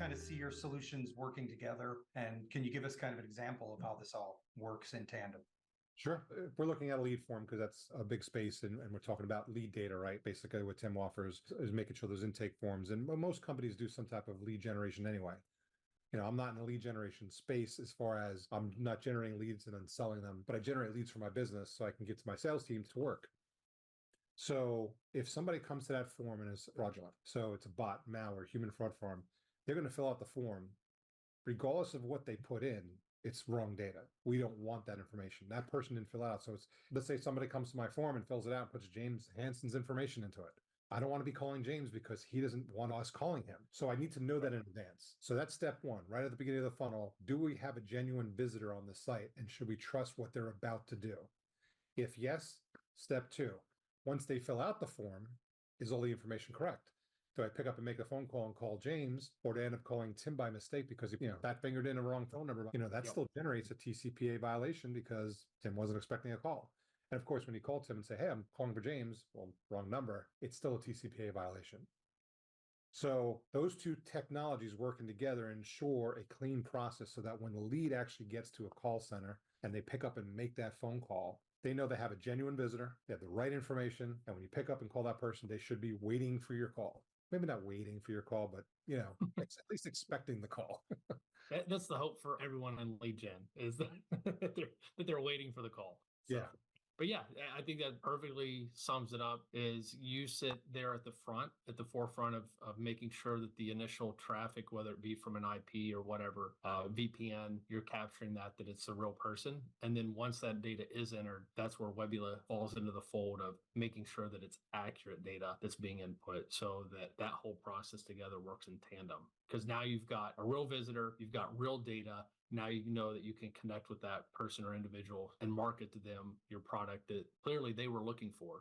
kind of see your solutions working together? And can you give us kind of an example of how this all works in tandem? Sure. If we're looking at a lead form, because that's a big space, and we're talking about lead data, right? Basically, what Tim offers is making sure there's intake forms. And most companies do some type of lead generation anyway. I'm not in the lead generation space as far as I'm not generating leads and then selling them, but I generate leads for my business so I can get to my sales team to work. So if somebody comes to that form and is fraudulent, so it's a bot, malware, human fraud form, they're going to fill out the form. Regardless of what they put in, it's wrong data. We don't want that information. That person didn't fill out. So let's say somebody comes to my form and fills it out and puts James Hansen's information into it. I don't want to be calling James because he doesn't want us calling him. So I need to know that in advance. So that's step one, right at the beginning of the funnel. Do we have a genuine visitor on the site, and should we trust what they're about to do? If yes, step two, once they fill out the form, is all the information correct? Do I pick up and make a phone call and call James, or do I end up calling Tim by mistake because he, fat fingered in a wrong phone number? That still generates a TCPA violation because Tim wasn't expecting a call. And of course, when you call Tim and say, hey, I'm calling for James, well, wrong number, it's still a TCPA violation. So those two technologies working together ensure a clean process so that when the lead actually gets to a call center and they pick up and make that phone call, they know they have a genuine visitor, they have the right information, and when you pick up and call that person, they should be waiting for your call. Maybe not waiting for your call, but at least expecting the call. That's the hope for everyone in lead gen, is that they're waiting for the call. So. Yeah. But yeah, I think that perfectly sums it up. Is you sit there at the forefront of making sure that the initial traffic, whether it be from an IP or whatever, VPN, you're capturing that it's a real person. And then once that data is entered, that's where Webbula falls into the fold of making sure that it's accurate data that's being input, so that whole process together works in tandem. Because now you've got a real visitor, you've got real data. Now you know that you can connect with that person or individual and market to them your product that clearly they were looking for.